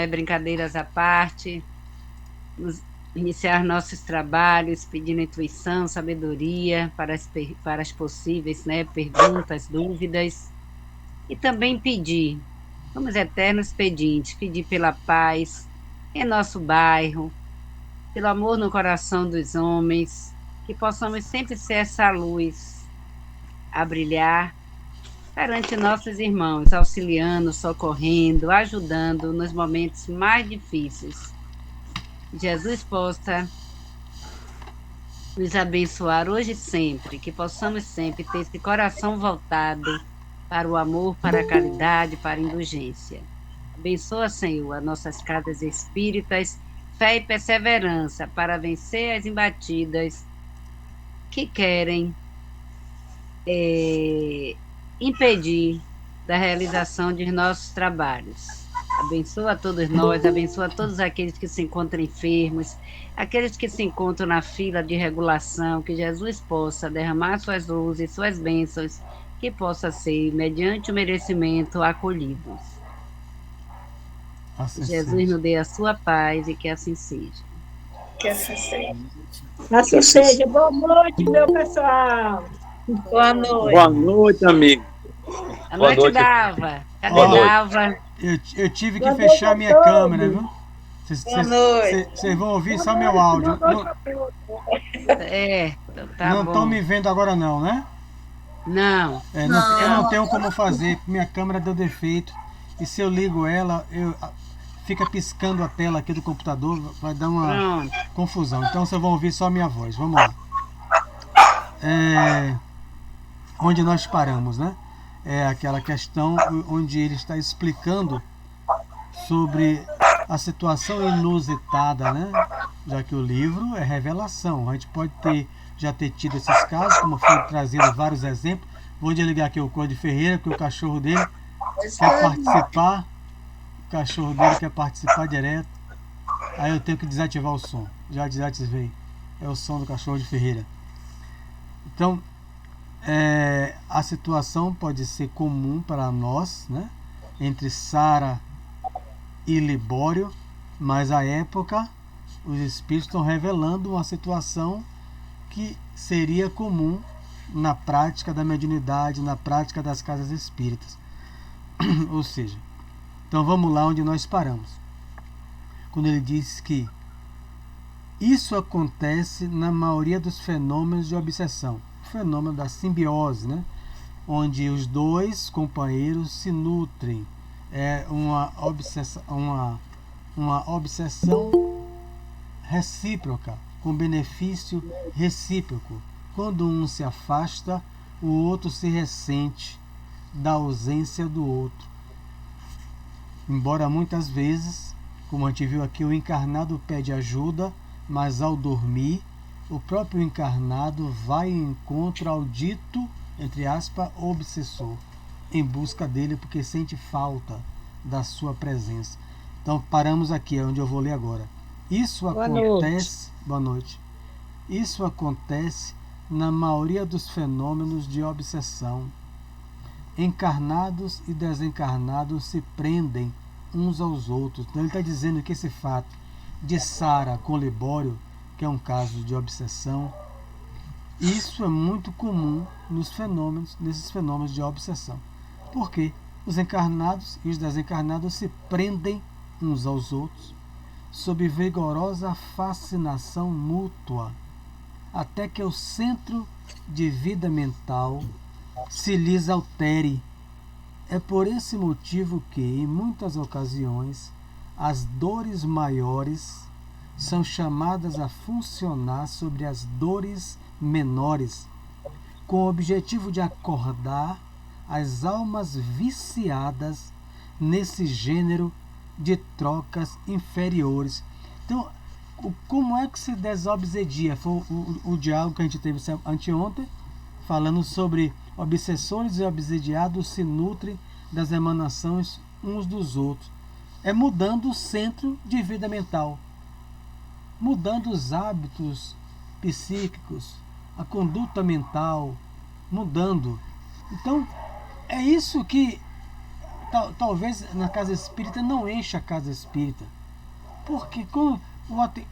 brincadeiras à parte, iniciar nossos trabalhos pedindo intuição, sabedoria para as possíveis, perguntas, dúvidas, e também pedir, como eternos pedintes, pedir pela paz em nosso bairro, pelo amor no coração dos homens, que possamos sempre ser essa luz a brilhar perante nossos irmãos, auxiliando, socorrendo, ajudando nos momentos mais difíceis. Jesus possa nos abençoar hoje e sempre, que possamos sempre ter esse coração voltado para o amor, para a caridade, para a indulgência. Abençoa, Senhor, as nossas casas espíritas, fé e perseverança para vencer as embatidas que querem impedir da realização de nossos trabalhos. Abençoa a todos nós, abençoa a todos aqueles que se encontram enfermos, aqueles que se encontram na fila de regulação, que Jesus possa derramar suas luzes, suas bênçãos, que possa ser, mediante o merecimento, acolhidos. Assim Jesus seja. nos dê a sua paz e que assim seja. Que assim seja. Assim seja. Boa noite, meu pessoal. Boa noite. Boa noite, amigo. Boa noite, Dalva. Cadê Boa noite. Dalva? Eu tive que Boa fechar noite minha a câmera, todos. viu? Boa noite. Vocês vão ouvir só meu áudio. Tá Não bom. estão me vendo agora não, né? Não. Eu não tenho como fazer, minha câmera deu defeito. E se eu ligo ela, fica piscando a tela aqui do computador, vai dar uma confusão. Então vocês vão ouvir só a minha voz. Vamos lá. Onde nós paramos, né? É aquela questão onde ele está explicando sobre a situação inusitada, né? Já que o livro é revelação. A gente pode já ter tido esses casos, como foi trazido vários exemplos. Vou desligar aqui o Código Ferreira, porque o cachorro dele quer participar. O cachorro dele quer participar direto. Aí eu tenho que desativar o som. Já desativei. É o som do cachorro de Ferreira. Então, a situação pode ser comum para nós, né? Entre Sara e Libório, mas à época os espíritos estão revelando uma situação que seria comum na prática da mediunidade, na prática das casas espíritas. Ou seja, então vamos lá onde nós paramos. Quando ele diz que isso acontece na maioria dos fenômenos de obsessão, o fenômeno da simbiose, né? Onde os dois companheiros se nutrem. É uma obsessão recíproca, com benefício recíproco. Quando um se afasta, o outro se ressente da ausência do outro. Embora muitas vezes, como a gente viu aqui, o encarnado pede ajuda, mas ao dormir, o próprio encarnado vai em encontro ao dito, entre aspas, obsessor, em busca dele porque sente falta da sua presença. Então paramos aqui, é onde eu vou ler agora. Isso acontece. Boa noite. Isso acontece na maioria dos fenômenos de obsessão. Encarnados e desencarnados se prendem uns aos outros. Então ele está dizendo que esse fato de Sara com Libório, que é um caso de obsessão, isso é muito comum nesses fenômenos de obsessão. Por quê? Os encarnados e os desencarnados se prendem uns aos outros sob vigorosa fascinação mútua, até que o centro de vida mental se lhes altere. É por esse motivo que, em muitas ocasiões, as dores maiores são chamadas a funcionar sobre as dores menores, com o objetivo de acordar as almas viciadas nesse gênero de trocas inferiores. Então, como é que se desobsedia? Foi o diálogo que a gente teve anteontem, falando sobre obsessores e obsediados se nutrem das emanações uns dos outros. É mudando o centro de vida mental, mudando os hábitos psíquicos, a conduta mental, mudando. Então, é isso que talvez na casa espírita não encha a casa espírita. Porque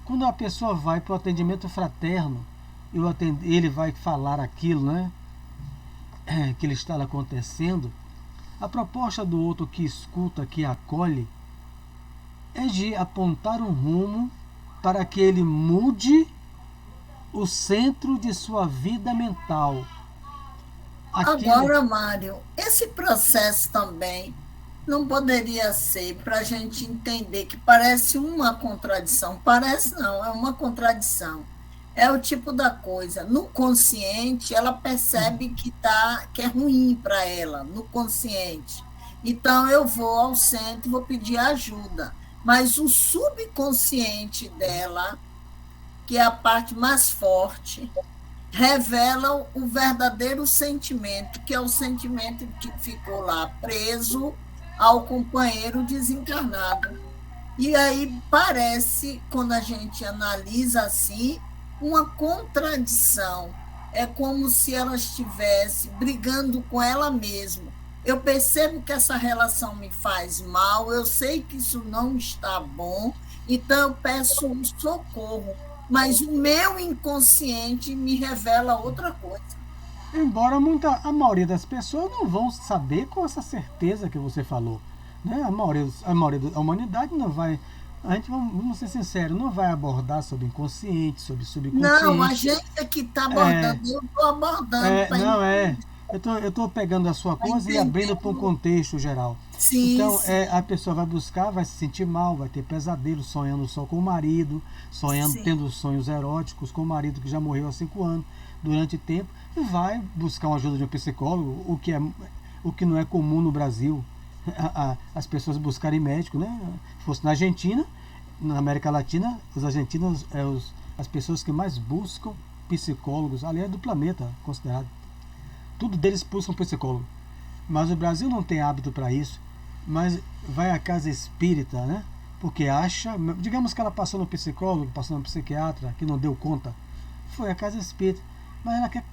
quando a pessoa vai para o atendimento fraterno, ele vai falar aquilo, né? Que lhe está acontecendo, a proposta do outro que escuta, que acolhe, é de apontar um rumo para que ele mude o centro de sua vida mental. Agora, Mário, esse processo também não poderia ser para a gente entender que parece uma contradição. Parece não, é uma contradição. É o tipo da coisa. No consciente, ela percebe que é ruim para ela, no consciente. Então, eu vou ao centro e vou pedir ajuda. Mas o subconsciente dela, que é a parte mais forte, revela o verdadeiro sentimento, que é o sentimento que ficou lá preso ao companheiro desencarnado. E aí parece, quando a gente analisa assim, uma contradição. É como se ela estivesse brigando com ela mesma. Eu percebo que essa relação me faz mal, eu sei que isso não está bom, então eu peço um socorro, mas o meu inconsciente me revela outra coisa. Embora a maioria das pessoas não vão saber com essa certeza que você falou, né? A maioria da humanidade não vai... A gente, vamos ser sinceros, não vai abordar sobre inconsciente, sobre subconsciente. Não, a gente é que está abordando, eu estou abordando. Eu estou pegando a sua coisa e abrindo para um contexto geral. Sim, então, sim. A pessoa vai buscar, vai se sentir mal, vai ter pesadelo, sonhando só com o marido, tendo sonhos eróticos com o marido que já morreu há 5 anos, durante tempo, e vai buscar uma ajuda de um psicólogo, o que não é comum no Brasil. As pessoas buscarem médico, né? Se fosse na Argentina, na América Latina, os argentinos as pessoas que mais buscam psicólogos, aliás, do planeta, considerado. Tudo deles buscam psicólogo. Mas o Brasil não tem hábito para isso. Mas vai à casa espírita, né? Porque acha, digamos que ela passou no psicólogo, passou no psiquiatra, que não deu conta, foi à casa espírita. Mas ela quer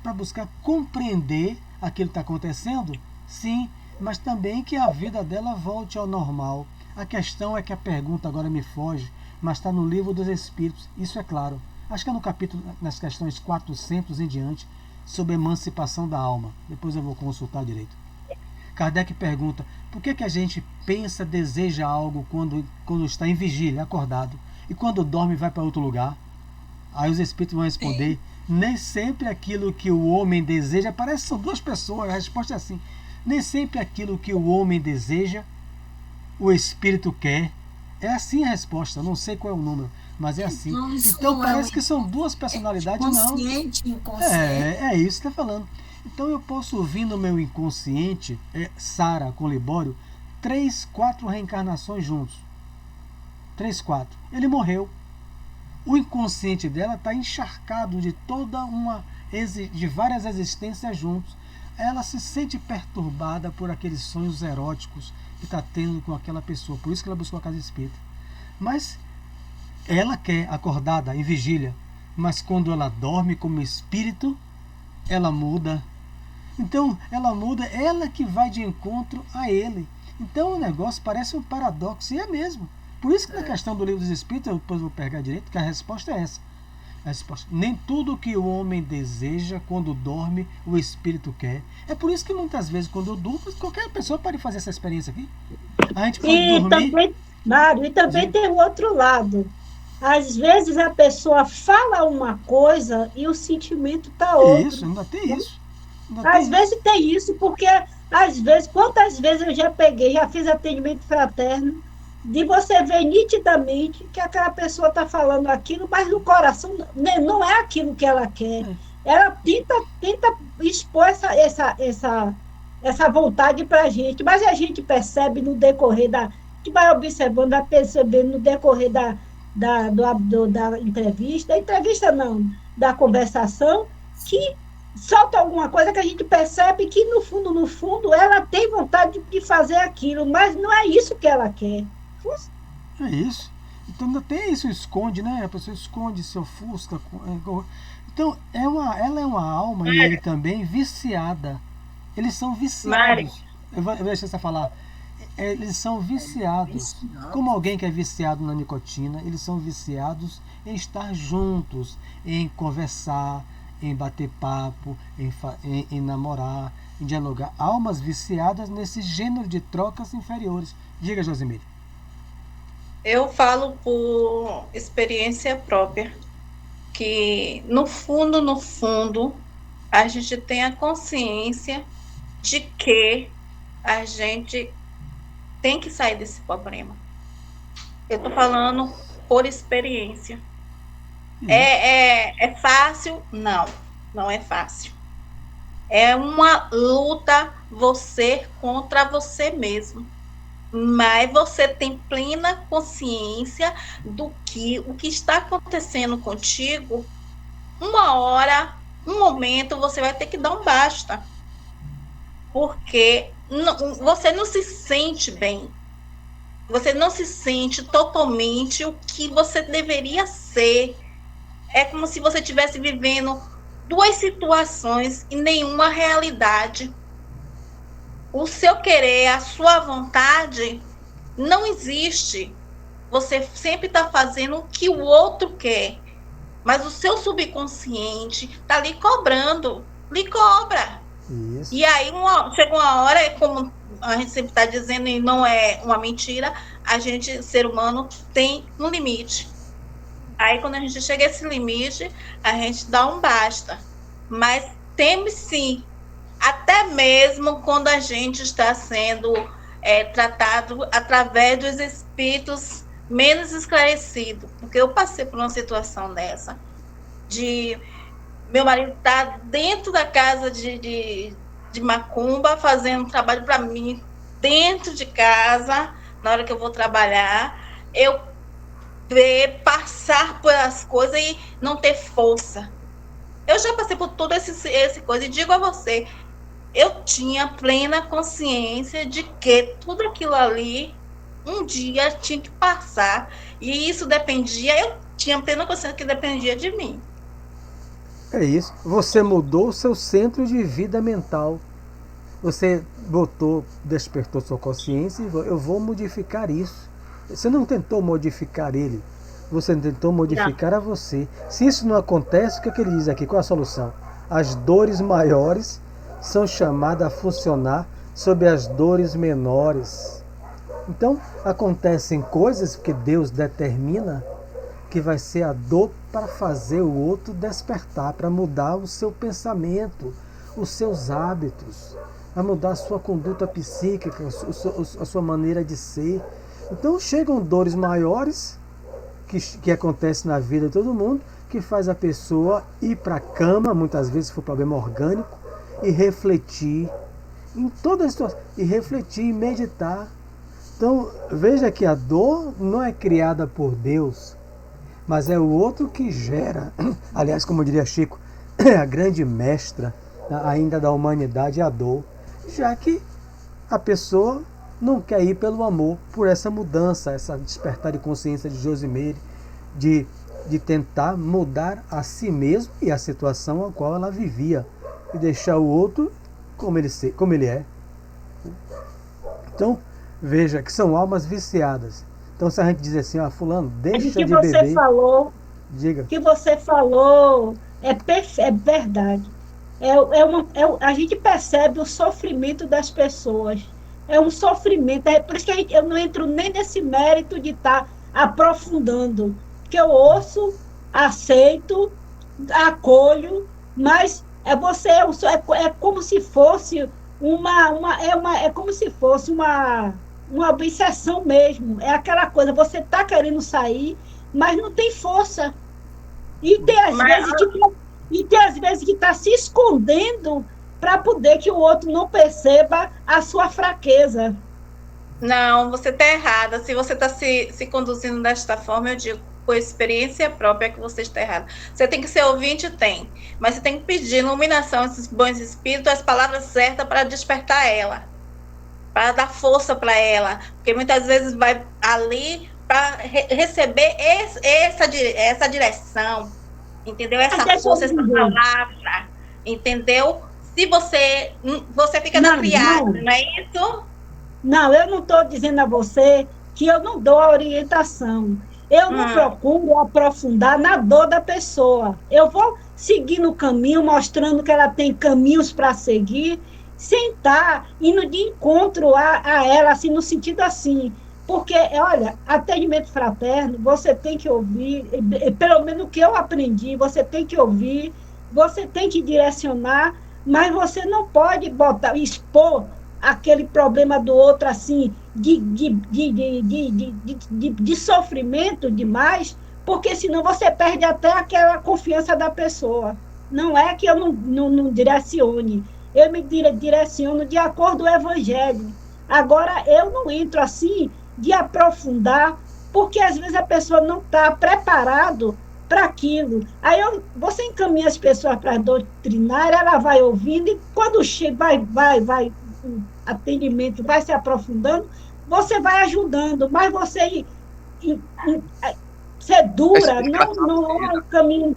para buscar compreender aquilo que está acontecendo, sim, mas também que a vida dela volte ao normal. A questão é que a pergunta agora me foge, mas está no livro dos Espíritos, isso é claro. Acho que é no capítulo, nas questões 400 em diante, sobre emancipação da alma. Depois eu vou consultar direito. Kardec pergunta, por que a gente pensa, deseja algo quando está em vigília, acordado, e quando dorme vai para outro lugar? Aí os Espíritos vão responder, nem sempre aquilo que o homem deseja, parece que são duas pessoas, a resposta é assim, nem sempre aquilo que o homem deseja, o espírito quer. É assim a resposta, não sei qual é o número, mas é assim. Então parece que são duas personalidades, consciente, não. Inconsciente. É isso que está falando. Então eu posso ouvir no meu inconsciente, Sara com Libório, 3, 4 reencarnações juntos. 3, 4. Ele morreu. O inconsciente dela está encharcado de de várias existências juntos. Ela se sente perturbada por aqueles sonhos eróticos que está tendo com aquela pessoa. Por isso que ela buscou a casa espírita. Mas ela quer, acordada, em vigília. Mas quando ela dorme como espírito, ela muda. Então, ela muda, ela que vai de encontro a ele. Então, o negócio parece um paradoxo, e é mesmo. Por isso que na questão do livro dos Espíritos, eu depois vou pegar direito, que a resposta é essa. Nem tudo que o homem deseja quando dorme, o espírito quer. É por isso que muitas vezes, quando eu durmo, qualquer pessoa pode fazer essa experiência aqui. A gente pode dormir... Também, Mário, e também tem o outro lado. Às vezes a pessoa fala uma coisa e o sentimento está outro. Isso, ainda tem isso. Às vezes tem isso, porque às vezes, quantas vezes eu já fiz atendimento fraterno, de você ver nitidamente que aquela pessoa está falando aquilo, mas no coração não é aquilo que ela quer. Ela tenta expor essa vontade para a gente, mas a gente percebe no decorrer a gente vai observando, vai percebendo no decorrer da entrevista não, da conversação, que solta alguma coisa que a gente percebe que no fundo, ela tem vontade de fazer aquilo, mas não é isso que ela quer. É isso. Então ainda tem isso, esconde, né? A pessoa esconde, se ofusca. Então, ela é uma alma, e ele também, viciada. Eles são viciados. Eu vou deixar você falar. Eles são viciados. Como alguém que é viciado na nicotina, eles são viciados em estar juntos, em conversar, em bater papo, em namorar, em dialogar. Almas viciadas nesse gênero de trocas inferiores. Diga, Josimir. Eu falo por experiência própria, que no fundo, a gente tem a consciência de que a gente tem que sair desse problema. Eu estou falando por experiência. É fácil? Não é fácil. É uma luta você contra você mesmo. Mas você tem plena consciência do que o que está acontecendo contigo. Uma hora, um momento, você vai ter que dar um basta. Porque você não se sente bem. Você não se sente totalmente o que você deveria ser. É como se você estivesse vivendo duas situações e nenhuma realidade. O seu querer, a sua vontade não existe. Você sempre está fazendo o que o outro quer. Mas o seu subconsciente está lhe cobrando. Lhe cobra. Isso. E aí chega uma hora, como a gente sempre está dizendo, e não é uma mentira, a gente, ser humano, tem um limite. Aí quando a gente chega a esse limite, a gente dá um basta. Mas temos sim, até mesmo quando a gente está sendo tratado através dos espíritos menos esclarecidos. Porque eu passei por uma situação dessa, de meu marido estar dentro da casa de macumba, fazendo um trabalho para mim, dentro de casa, na hora que eu vou trabalhar, eu ver passar por as coisas e não ter força. Eu já passei por toda essa coisa e digo a você, eu tinha plena consciência de que tudo aquilo ali um dia tinha que passar, e isso dependia, eu tinha plena consciência que dependia de mim. É isso. Você mudou o seu centro de vida mental. Você despertou sua consciência e eu vou modificar isso. Você não tentou modificar ele. Você tentou modificar a você. Se isso não acontece, o que ele diz aqui? Qual é a solução? As dores maiores são chamadas a funcionar sobre as dores menores. Então, acontecem coisas que Deus determina que vai ser a dor para fazer o outro despertar, para mudar o seu pensamento, os seus hábitos, a mudar a sua conduta psíquica, a sua maneira de ser. Então chegam dores maiores que acontecem na vida de todo mundo, que faz a pessoa ir para a cama, muitas vezes se for problema orgânico, e refletir em toda a situação, e refletir e meditar. Então veja que a dor não é criada por Deus, mas é o outro que gera. Aliás, como diria Chico, a grande mestra ainda da humanidade é a dor, já que a pessoa não quer ir pelo amor, por essa mudança, essa despertar de consciência de Josimir, de tentar mudar a si mesmo e a situação a qual ela vivia, e deixar o outro como ele é. Então, veja que são almas viciadas. Então, se a gente dizer assim, fulano, deixa de beber... Diga. O que você falou é verdade. A gente percebe o sofrimento das pessoas. É um sofrimento. É por isso que eu não entro nem nesse mérito de estar aprofundando. Que eu ouço, aceito, acolho, mas é como se fosse uma obsessão mesmo. É aquela coisa, você está querendo sair, mas não tem força. E tem às vezes que está se escondendo para poder que o outro não perceba a sua fraqueza. Não, você está errada. Se você está se conduzindo desta forma, eu digo, por experiência própria, que você está errada. Você tem que ser ouvinte, tem. Mas você tem que pedir iluminação, esses bons espíritos, as palavras certas para despertar ela, para dar força para ela. Porque muitas vezes vai ali para receber essa direção, entendeu? Essa força, essa palavra, entendeu? Se você fica na friagem, não é isso? Não, eu não estou dizendo a você que eu não dou a orientação. Eu não procuro aprofundar na dor da pessoa. Eu vou seguir no caminho, mostrando que ela tem caminhos para seguir, sem estar indo de encontro a ela, assim, no sentido assim. Porque, olha, atendimento fraterno, você tem que ouvir, pelo menos o que eu aprendi, você tem que ouvir, você tem que direcionar, mas você não pode expor aquele problema do outro assim, de sofrimento demais, porque senão você perde até aquela confiança da pessoa. Não é que eu não direcione, eu me direciono de acordo com o Evangelho. Agora, eu não entro assim de aprofundar, porque às vezes a pessoa não está preparado para aquilo. Aí você encaminha as pessoas para a doutrinária, ela vai ouvindo, e quando chega, vai o atendimento vai se aprofundando, você vai ajudando, mas você ser dura não é um caminho.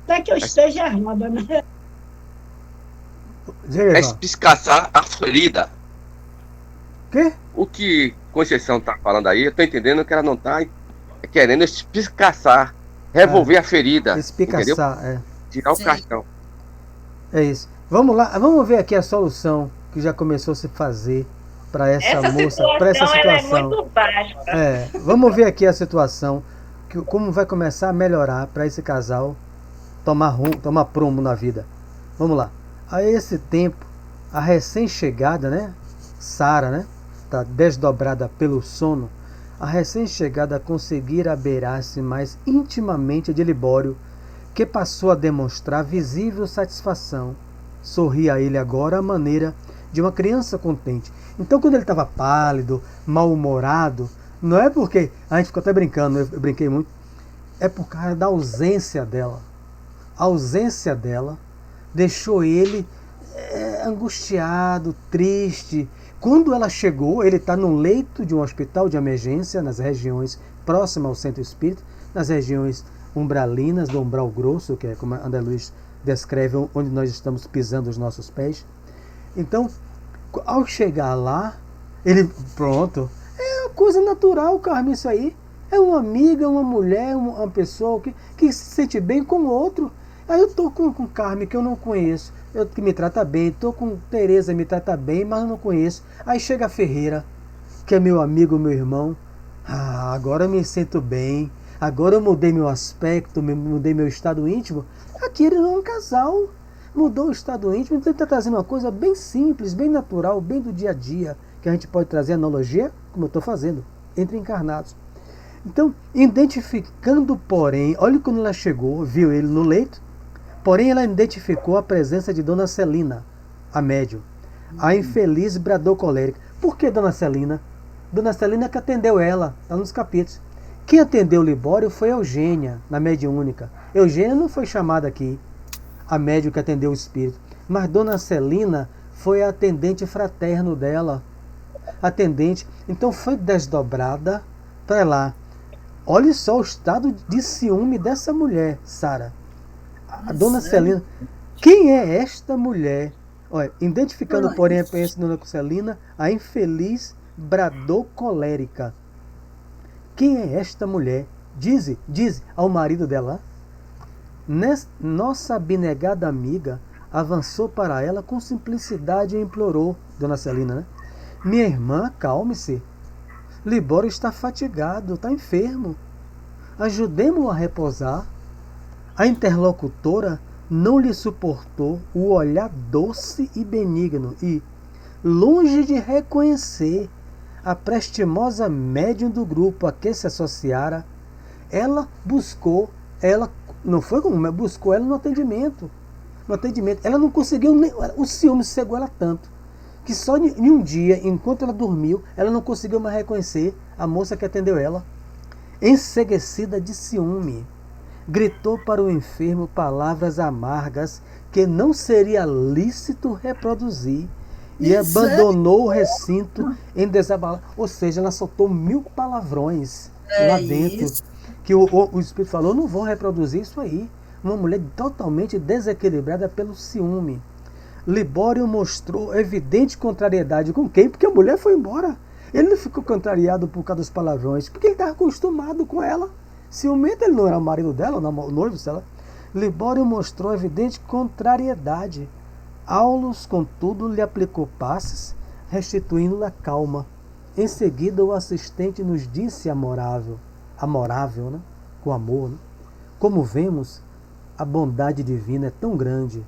Até que eu esteja errada, né? É espicaçar a ferida. Quê? O que Conceição está falando aí, eu estou entendendo que ela não está querendo espicaçar, revolver a ferida. Espicaçar, entendeu? Tirar o cartão. É isso. Vamos lá, vamos ver aqui a solução que já começou a se fazer para essa moça, para essa situação. É muito baixa. Vamos ver aqui a situação, como vai começar a melhorar para esse casal tomar prumo na vida. Vamos lá. A esse tempo, a recém-chegada, né, Sara, né, está desdobrada pelo sono, a recém-chegada conseguira beirar-se mais intimamente de Libório, que passou a demonstrar visível satisfação. Sorria a ele agora à maneira de uma criança contente. Então, quando ele estava pálido, mal-humorado, não é porque, a gente ficou até brincando, eu brinquei muito, é por causa da ausência dela. A ausência dela deixou ele angustiado, triste. Quando ela chegou, ele está no leito de um hospital de emergência, nas regiões próximas ao centro espírita, nas regiões umbralinas, do umbral grosso, que é como a André Luiz descreve, onde nós estamos pisando os nossos pés. Então, ao chegar lá, ele, pronto, é uma coisa natural, Carmen, isso aí. É uma amiga, uma mulher, uma pessoa que se sente bem com o outro. Aí eu estou com Carmen, que eu não conheço, que me trata bem, estou com Tereza, me trata bem, mas eu não conheço. Aí chega a Ferreira, que é meu amigo, meu irmão. Agora eu me sinto bem, agora eu mudei meu aspecto, mudei meu estado íntimo. Aqui ele não é um casal, mudou o estado íntimo, então ele está trazendo uma coisa bem simples, bem natural, bem do dia a dia, que a gente pode trazer analogia, como eu estou fazendo, entre encarnados. Então, identificando, porém, olha quando ela chegou, viu ele no leito, porém ela identificou a presença de Dona Celina, a médium, a infeliz bradou colérica. Por que Dona Celina? Dona Celina que atendeu ela, está nos capítulos. Quem atendeu Libório foi Eugênia, na mediúnica. Eugênia não foi chamada aqui, a médium que atendeu o espírito, mas Dona Celina foi a atendente fraterno dela. Atendente, então foi desdobrada para lá. Olha só o estado de ciúme dessa mulher, Sara. A Dona Celina. Quem é esta mulher? Olha, identificando, porém, a presença de Dona Celina, a infeliz bradou colérica. Quem é esta mulher? Dize ao marido dela. Nossa abnegada amiga avançou para ela com simplicidade e implorou, Dona Celina, né? Minha irmã, acalme-se. Libório está fatigado, está enfermo. Ajudemo-o a repousar. A interlocutora não lhe suportou o olhar doce e benigno e, longe de reconhecer a prestimosa médium do grupo a que se associara, ela buscou ela no atendimento. Ela não conseguiu, o ciúme cegou ela tanto, que só em um dia, enquanto ela dormiu, ela não conseguiu mais reconhecer a moça que atendeu ela. Enceguecida de ciúme, gritou para o enfermo palavras amargas que não seria lícito reproduzir e abandonou o recinto em desabalar. Ou seja, ela soltou 1000 palavrões lá dentro. Isso. Que o Espírito falou, não vou reproduzir isso aí. Uma mulher totalmente desequilibrada pelo ciúme. Libório mostrou evidente contrariedade com quem? Porque a mulher foi embora. Ele não ficou contrariado por causa dos palavrões, porque ele estava acostumado com ela. Ciumento, ele não era o marido dela, o noivo, sei lá. Libório mostrou evidente contrariedade. Aulus, contudo, lhe aplicou passes, restituindo-lhe a calma. Em seguida, o assistente nos disse amorável, né? Com amor, né? Como vemos, a bondade divina é tão grande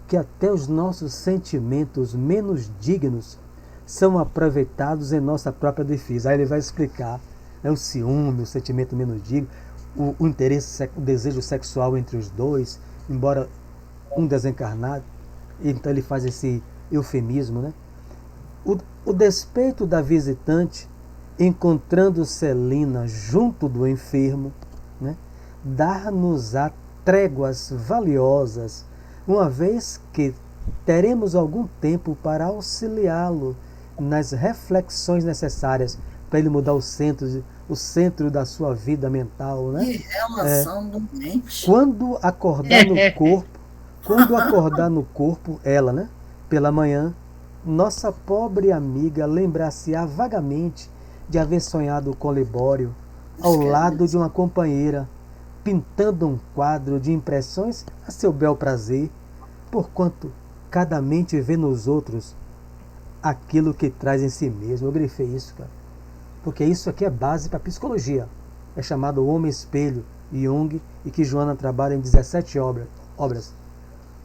que até os nossos sentimentos menos dignos são aproveitados em nossa própria defesa. Aí ele vai explicar, né, o ciúme, o sentimento menos digno, o interesse, o desejo sexual entre os dois, embora um desencarnado. Então ele faz esse eufemismo, né? O despeito da visitante, encontrando Celina junto do enfermo, né, dar-nos-á tréguas valiosas, uma vez que teremos algum tempo para auxiliá-lo nas reflexões necessárias para ele mudar o centro da sua vida mental, né? Que relação doente. Quando acordar no corpo, ela, né? Pela manhã, nossa pobre amiga lembrar-se-á vagamente de haver sonhado com Libório ao lado de uma companheira, pintando um quadro de impressões a seu bel prazer, porquanto cada mente vê nos outros aquilo que traz em si mesmo. Eu grifei isso, cara, porque isso aqui é base para psicologia. É chamado o Homem Espelho, Jung, e que Joana trabalha em 17 obras.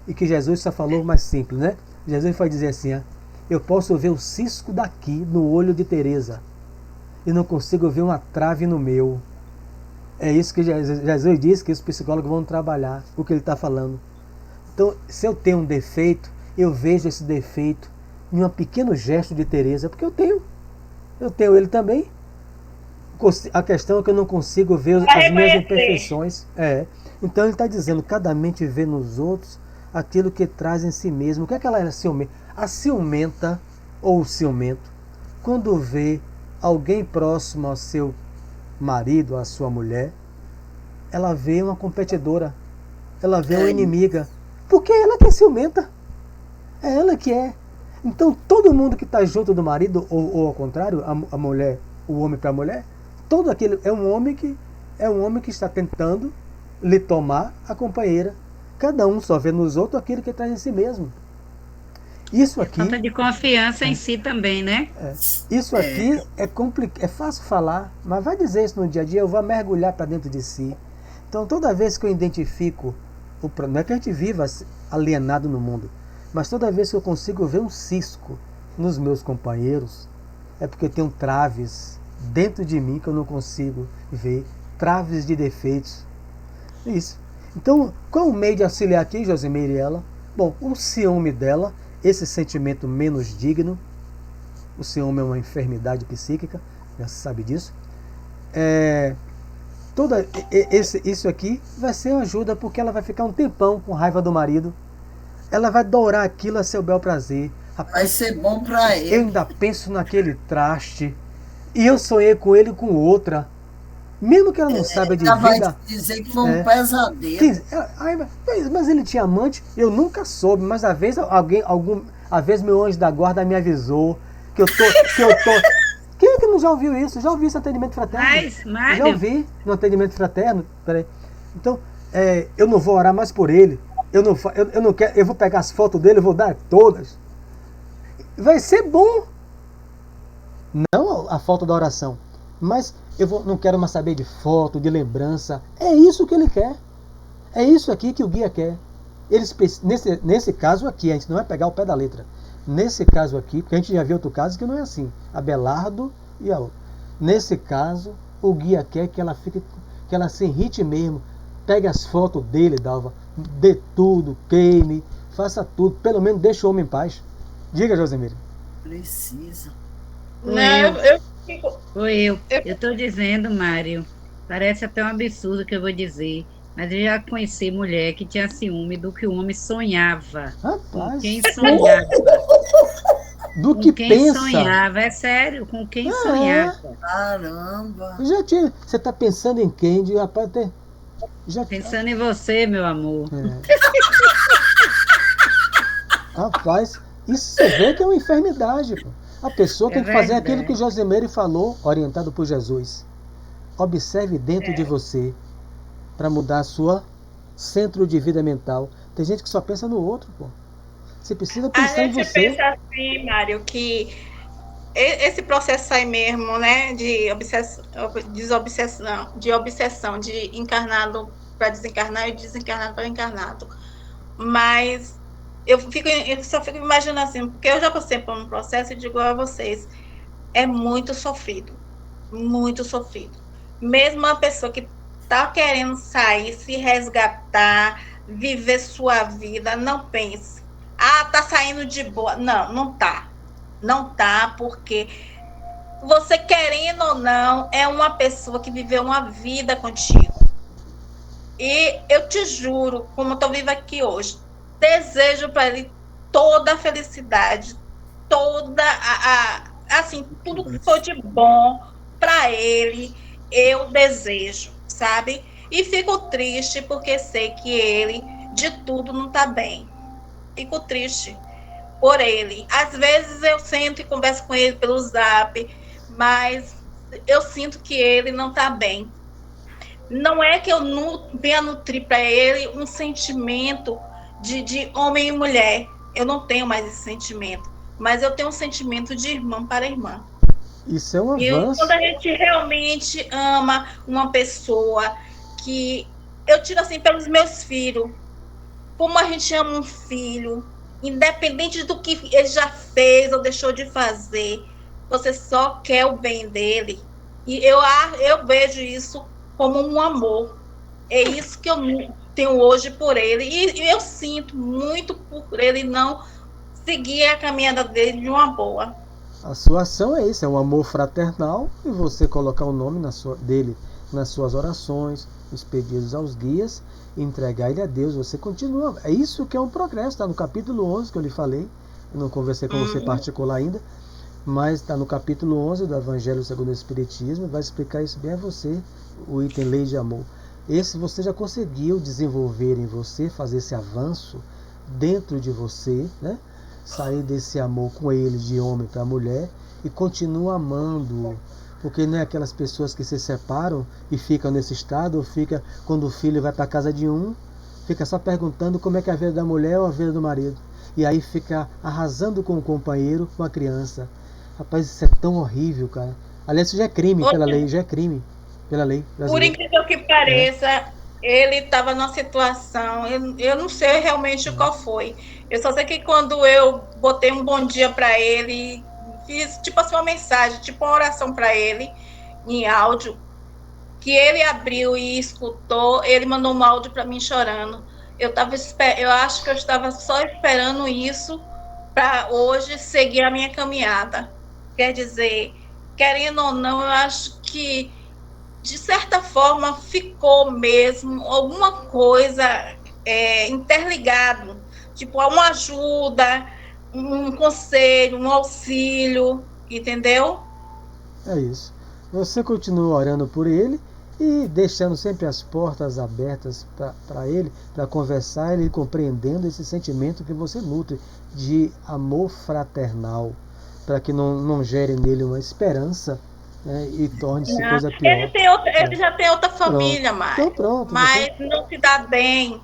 E que Jesus só falou mais simples, né? Jesus foi dizer assim, eu posso ver o cisco daqui no olho de Teresa e não consigo ver uma trave no meu. É isso que Jesus diz que os psicólogos vão trabalhar, o que ele está falando. Então, se eu tenho um defeito, eu vejo esse defeito em um pequeno gesto de Teresa, porque eu tenho ele também. A questão é que eu não consigo ver as minhas imperfeições. Então ele está dizendo, cada mente vê nos outros aquilo que traz em si mesmo. O que é que ela é ciumenta? A ciumenta ou o ciumento, quando vê alguém próximo ao seu marido, à sua mulher, ela vê uma competidora, ela vê uma inimiga, porque é ela que é ciumenta, é ela que é. Então todo mundo que está junto do marido, ou ao contrário, a mulher, o homem para a mulher, todo aquele é um homem que está tentando lhe tomar a companheira. Cada um só vê nos outros aquilo que traz em si mesmo. Isso aqui, falta de confiança em si também, né? Isso aqui é fácil falar, mas vai dizer isso no dia a dia, eu vou mergulhar para dentro de si. Então toda vez que eu identifico, não é que a gente viva alienado no mundo, mas toda vez que eu consigo ver um cisco nos meus companheiros, é porque eu tenho traves dentro de mim que eu não consigo ver, traves de defeitos. Isso. Então, qual o meio de auxiliar aqui, Josimeire e ela? Bom, o ciúme dela, esse sentimento menos digno. O ciúme é uma enfermidade psíquica, já se sabe disso. Isso aqui vai ser uma ajuda, porque ela vai ficar um tempão com raiva do marido. Ela vai dourar aquilo a seu bel prazer. Rapaz, vai ser bom para ele. Eu ainda penso naquele traste, e eu sonhei com ele com outra. Mesmo que ela não saiba de vida. Vai dizer que foi um pesadelo. Mas ele tinha amante, eu nunca soube, mas às vezes às vezes meu anjo da guarda me avisou que eu tô. Quem é que não já ouviu isso? Já ouvi esse atendimento fraterno? Mas já ouvi no atendimento fraterno. Peraí. Então, eu não vou orar mais por ele. Eu não quero. Eu vou pegar as fotos dele, eu vou dar todas. Vai ser bom. Não a foto da oração, mas não quero mais saber de foto, de lembrança. É isso que ele quer. É isso aqui que o guia quer. Nesse caso aqui, a gente não vai pegar o pé da letra. Nesse caso aqui, porque a gente já viu outro caso que não é assim. Abelardo e a outra. Nesse caso, o guia quer que ela se irrite mesmo. Pegue as fotos dele, Dalva. Dê tudo, queime, faça tudo. Pelo menos deixe o homem em paz. Diga, Josemira. Precisa. Eu estou dizendo, Mário, parece até um absurdo que eu vou dizer, mas eu já conheci mulher que tinha ciúme do que o homem sonhava. Rapaz. Com quem sonhava. Do que quem pensa. Sonhava, é sério, com quem sonhava. Caramba. Você está pensando em quem? Rapaz, pensando em você, meu amor. Rapaz, isso você vê que é uma enfermidade. Pô. A pessoa tem que fazer aquilo que Josimeire falou, orientado por Jesus. Observe dentro de você para mudar a sua centro de vida mental. Tem gente que só pensa no outro, pô. Você precisa pensar em você. A gente pensa assim, Mário, que esse processo aí mesmo, né, de obsessão, de encarnado para desencarnar e desencarnado para encarnado. Mas eu só fico imaginando assim, porque eu já passei por um processo e digo a vocês, é muito sofrido, muito sofrido. Mesmo uma pessoa que está querendo sair, se resgatar, viver sua vida, não pense, tá saindo de boa. Não, não tá. Não tá, porque você, querendo ou não, é uma pessoa que viveu uma vida contigo. E eu te juro, como eu estou viva aqui hoje, desejo para ele toda a felicidade, toda assim, tudo que for de bom para ele, eu desejo, sabe? E fico triste porque sei que ele, de tudo, não está bem. Fico triste por ele. Às vezes eu sento e converso com ele pelo Zap, mas eu sinto que ele não está bem. Não é que eu venha nutrir para ele um sentimento de homem e mulher. Eu não tenho mais esse sentimento. Mas eu tenho um sentimento de irmã para irmã. Isso é um avanço. E quando a gente realmente ama uma pessoa, que eu tiro assim pelos meus filhos, como a gente ama um filho, independente do que ele já fez ou deixou de fazer, você só quer o bem dele. E eu vejo isso como um amor. É isso que eu tenho hoje por ele. E eu sinto muito por ele não seguir a caminhada dele de uma boa. A sua ação é isso, é um amor fraternal, e você colocar o nome dele nas suas orações, nos pedidos aos guias, e entregar ele a Deus. Você continua. É isso que é um progresso. Está no capítulo 11 que eu lhe falei. Eu não conversei com você particular ainda, mas está no capítulo 11 do Evangelho segundo o Espiritismo. Vai explicar isso bem a você, o item Lei de Amor. Esse você já conseguiu desenvolver em você, fazer esse avanço dentro de você, né? Sair desse amor com ele de homem para mulher e continua amando, porque não é aquelas pessoas que se separam e ficam nesse estado, ou fica quando o filho vai para a casa de um, fica só perguntando como é que é a vida da mulher ou a vida do marido, e aí fica arrasando com o companheiro, com a criança. Rapaz, isso é tão horrível, cara. Aliás, isso já é crime pela lei, já é crime pela lei brasileira. Por incrível que pareça, ele estava numa situação, eu não sei realmente qual foi. Eu só sei que quando eu botei um bom dia para ele, fiz tipo assim uma mensagem, tipo uma oração para ele, em áudio, que ele abriu e escutou, ele mandou um áudio para mim chorando. Eu acho que eu estava só esperando isso para hoje seguir a minha caminhada. Quer dizer, querendo ou não, eu acho que de certa forma ficou mesmo alguma coisa interligado, tipo uma ajuda, um conselho, um auxílio, entendeu? É isso. Você continua orando por ele e deixando sempre as portas abertas para ele, para conversar, ele compreendendo esse sentimento que você nutre de amor fraternal, para que não gere nele uma esperança, né, e torne-se coisa pior. Ele já tem outra família, então, pronto, mas não se dá bem.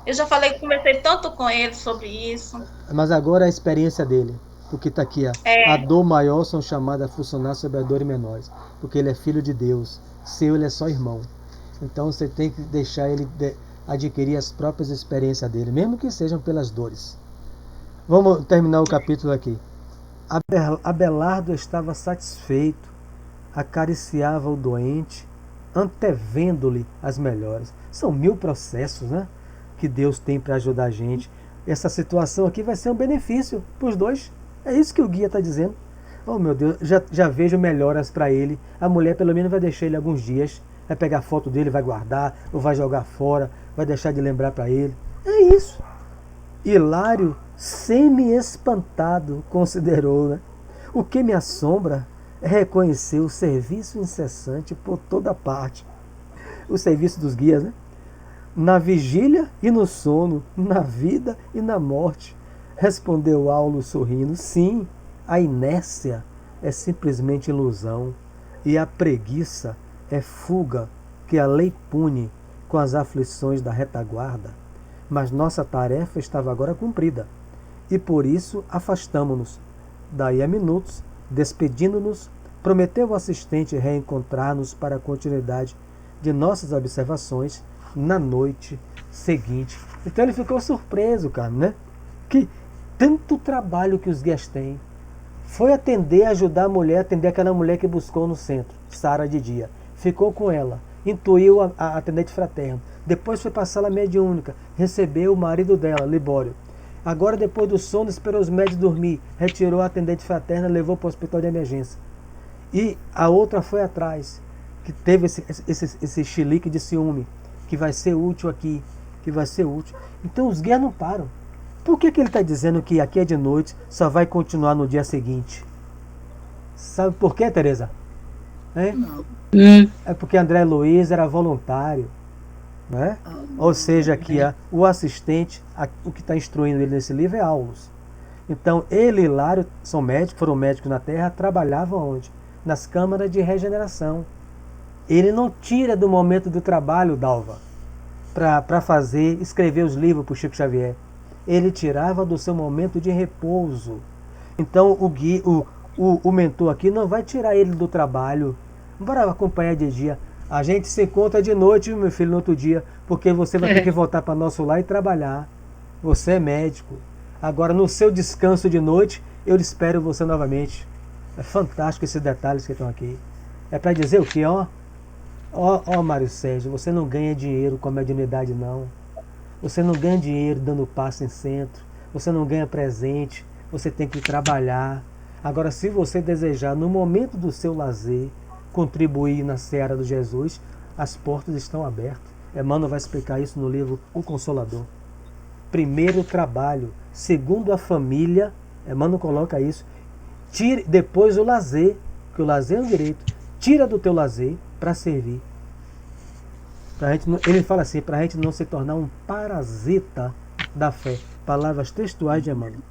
Eu já conversei tanto com ele sobre isso. Mas agora a experiência dele, porque está aqui, a dor maior são chamadas a funcionar sobre a dor menores, porque ele é filho de Deus, ele é só irmão. Então você tem que deixar ele adquirir as próprias experiências dele, mesmo que sejam pelas dores. Vamos terminar o capítulo aqui. Abelardo estava satisfeito, acariciava o doente, antevendo-lhe as melhoras. São 1000 processos, né, que Deus tem para ajudar a gente. Essa situação aqui vai ser um benefício para os dois. É isso que o guia está dizendo. Oh meu Deus, já vejo melhoras para ele. A mulher pelo menos vai deixar ele alguns dias, vai pegar foto dele, vai guardar, ou vai jogar fora, vai deixar de lembrar para ele. É isso. Hilário, semi-espantado, considerou, né? O que me assombra é reconhecer o serviço incessante por toda parte. O serviço dos guias, né? Na vigília e no sono, na vida e na morte. Respondeu Aulo sorrindo. Sim, a inércia é simplesmente ilusão e a preguiça é fuga que a lei pune com as aflições da retaguarda. Mas nossa tarefa estava agora cumprida e por isso afastamo-nos. Daí a minutos, despedindo-nos, prometeu o assistente reencontrar-nos para a continuidade de nossas observações na noite seguinte. Então ele ficou surpreso, cara, né? Que tanto trabalho que os guias têm. Foi atender, ajudar a mulher, atender aquela mulher que buscou no centro, Sara de dia. Ficou com ela, intuiu a atendente fraterna. Depois foi para a sala mediúnica, recebeu o marido dela, Libório. Agora, depois do sono, esperou os médicos dormir, retirou a atendente fraterna, levou para o hospital de emergência. E a outra foi atrás, que teve esse chilique de ciúme, que vai ser útil aqui, que vai ser útil. Então os guias não param. Por que ele está dizendo que aqui é de noite, só vai continuar no dia seguinte? Sabe por quê, Tereza? Não. É porque André Luiz era voluntário. Né? Ou seja, aqui o assistente, o que está instruindo ele nesse livro é Aulos. Então ele e Hilário são médicos, foram médicos na Terra, trabalhavam onde? Nas câmaras de regeneração. Ele não tira do momento do trabalho, Dalva, para escrever os livros para o Chico Xavier. Ele tirava do seu momento de repouso. Então o mentor aqui não vai tirar ele do trabalho. Bora acompanhar de dia. A gente se encontra de noite, meu filho, no outro dia, porque você vai ter que voltar para nosso lar e trabalhar. Você é médico. Agora, no seu descanso de noite, eu espero você novamente. É fantástico esses detalhes que estão aqui. É para dizer o quê, ó? Ó, Mário Sérgio, você não ganha dinheiro com a mediunidade, não. Você não ganha dinheiro dando passo em centro. Você não ganha presente. Você tem que trabalhar. Agora, se você desejar, no momento do seu lazer, contribuir na seara do Jesus, as portas estão abertas. Emmanuel vai explicar isso no livro O Consolador. Primeiro trabalho, segundo a família, Emmanuel coloca isso, tire depois o lazer, que o lazer é um direito, tira do teu lazer para servir. Ele fala assim, para a gente não se tornar um parasita da fé. Palavras textuais de Emmanuel.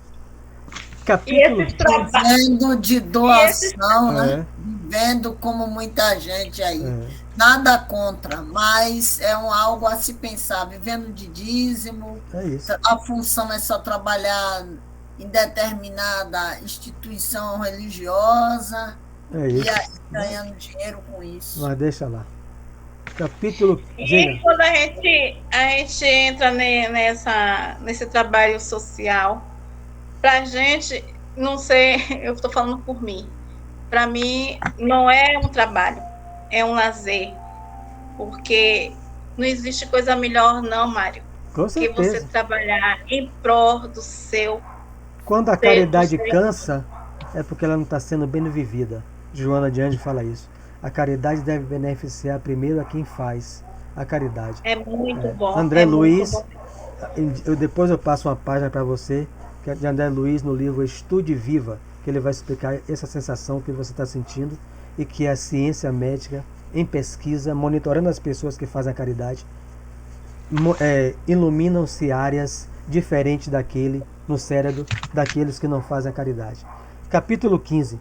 Capítulo vivendo de doação, né? Vivendo como muita gente aí. Nada contra, mas é algo a se pensar. Vivendo de dízimo, a função é só trabalhar em determinada instituição religiosa e aí ganhando dinheiro com isso. Mas deixa lá. Capítulo. E quando a gente entra nesse trabalho social, pra gente, não sei, eu estou falando por mim, para mim não é um trabalho, é um lazer, porque não existe coisa melhor não, Mário, que você trabalhar em prol do seu. Quando a caridade cansa, é porque ela não está sendo bem vivida. Joana de Anjos fala isso. A caridade deve beneficiar primeiro a quem faz a caridade. É muito bom. André Luiz, depois eu passo uma página para você, que é de André Luiz, no livro Estude Viva, que ele vai explicar essa sensação que você está sentindo e que a ciência médica, em pesquisa, monitorando as pessoas que fazem a caridade, iluminam-se áreas diferentes no cérebro daqueles que não fazem a caridade. Capítulo 15.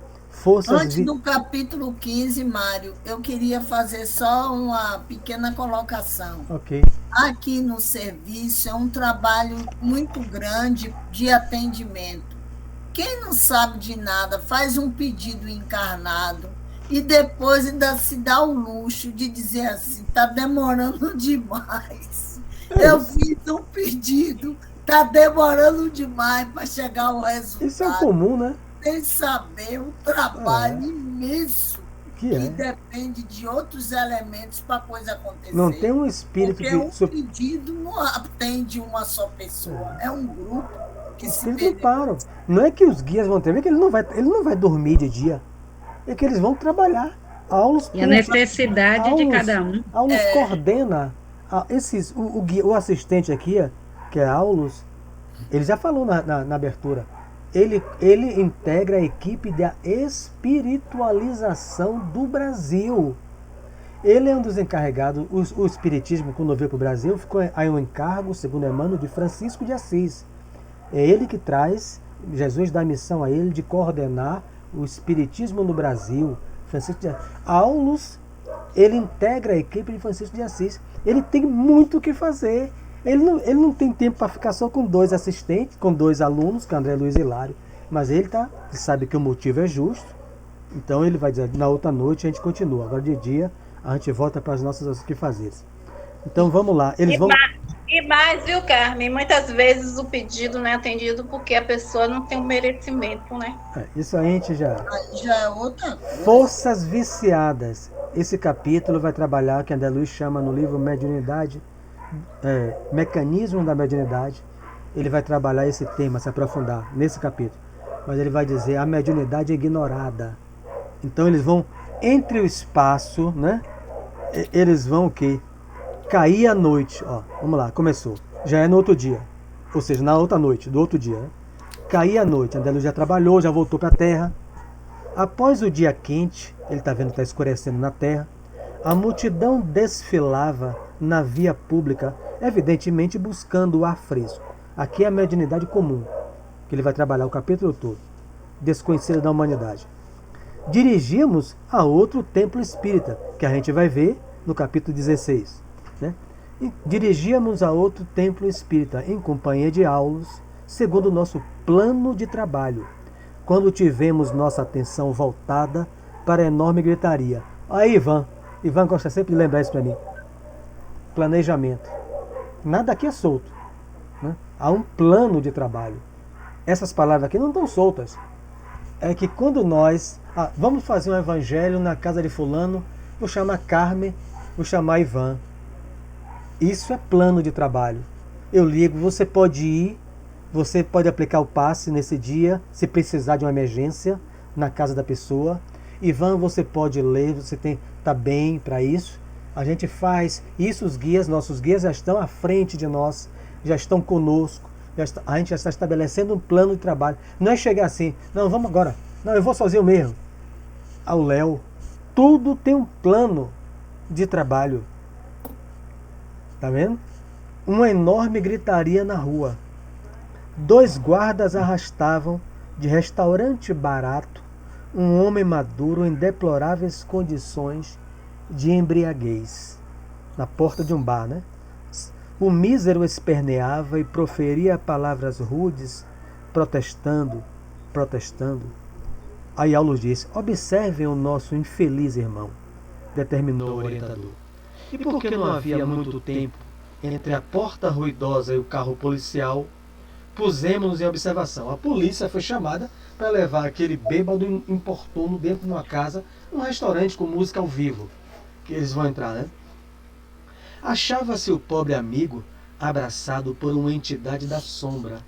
Antes do capítulo 15, Mário, eu queria fazer só uma pequena colocação. Ok. Aqui no serviço é um trabalho muito grande de atendimento. Quem não sabe de nada faz um pedido encarnado e depois ainda se dá o luxo de dizer assim, está demorando demais. Eu fiz um pedido, está demorando demais para chegar ao resultado. Isso é comum, né? Sem saber o trabalho imenso que depende de outros elementos para a coisa acontecer. Não tem um espírito porque um pedido não atende uma só pessoa, é um grupo que se prepara. Não é que os guias vão ter, é que ele não vai dormir de dia, é que eles vão trabalhar. E a necessidade de cada um. Aulos coordena o assistente aqui, que é Aulos, ele já falou na abertura. Ele integra a equipe da espiritualização do Brasil. Ele é um dos encarregados. O espiritismo, quando veio para o Brasil, ficou aí um encargo, segundo Emmanuel, de Francisco de Assis. É ele que traz, Jesus dá a missão a ele de coordenar o espiritismo no Brasil. Francisco de Aulos, ele integra a equipe de Francisco de Assis. Ele tem muito o que fazer. Ele não tem tempo para ficar só com 2 assistentes, com 2 alunos, que é André Luiz e Hilário. Mas ele sabe que o motivo é justo. Então ele vai dizer, na outra noite a gente continua. Agora de dia a gente volta para as nossas quefazeres. Então vamos lá. Eles vão... E mais, viu, Carmen? Muitas vezes o pedido não é atendido porque a pessoa não tem o merecimento, né? Isso a gente já é outra coisa. Forças viciadas. Esse capítulo vai trabalhar, que André Luiz chama no livro Mediunidade, Mecanismo da Mediunidade. Ele vai trabalhar esse tema, se aprofundar nesse capítulo. Mas ele vai dizer a mediunidade ignorada. Então eles vão, entre o espaço, né? Eles vão o quê? Cair à noite. Ó, vamos lá, começou. Já é no outro dia. Ou seja, na outra noite, do outro dia. Né? Cair à noite. André Luiz já trabalhou, já voltou para a terra. Após o dia quente, ele está vendo que está escurecendo na terra, a multidão desfilava na via pública, evidentemente buscando o ar fresco. Aqui é a mediunidade comum, que ele vai trabalhar o capítulo todo, desconhecida da humanidade. Dirigimos a outro templo espírita, que a gente vai ver no capítulo 16. Né? E dirigíamos a outro templo espírita, em companhia de Aulos, segundo o nosso plano de trabalho, quando tivemos nossa atenção voltada para a enorme gritaria. Aí, Ivan gosta sempre de lembrar isso para mim. Planejamento. Nada aqui é solto. Né? Há um plano de trabalho. Essas palavras aqui não estão soltas. É que quando nós... vamos fazer um evangelho na casa de fulano, vou chamar Carmen, vou chamar Ivan. Isso é plano de trabalho. Eu ligo, você pode ir, você pode aplicar o passe nesse dia, se precisar de uma emergência na casa da pessoa. Ivan, você pode ler, você tá bem para isso. A gente faz isso, nossos guias já estão à frente de nós, já estão conosco. A gente já está estabelecendo um plano de trabalho. Não é chegar assim, não, vamos agora. Não, eu vou sozinho mesmo. Ao Léo, tudo tem um plano de trabalho. Tá vendo? Uma enorme gritaria na rua. 2 guardas arrastavam, de restaurante barato, um homem maduro em deploráveis condições de embriaguez. Na porta de um bar, né? O mísero esperneava e proferia palavras rudes, protestando. Aí Aulos disse, observem o nosso infeliz irmão, determinou o orientador. E porque não havia muito tempo entre a porta ruidosa e o carro policial, pusemos-nos em observação. A polícia foi chamada para levar aquele bêbado importuno dentro de uma casa, num restaurante com música ao vivo, que eles vão entrar, né? Achava-se o pobre amigo abraçado por uma entidade da sombra,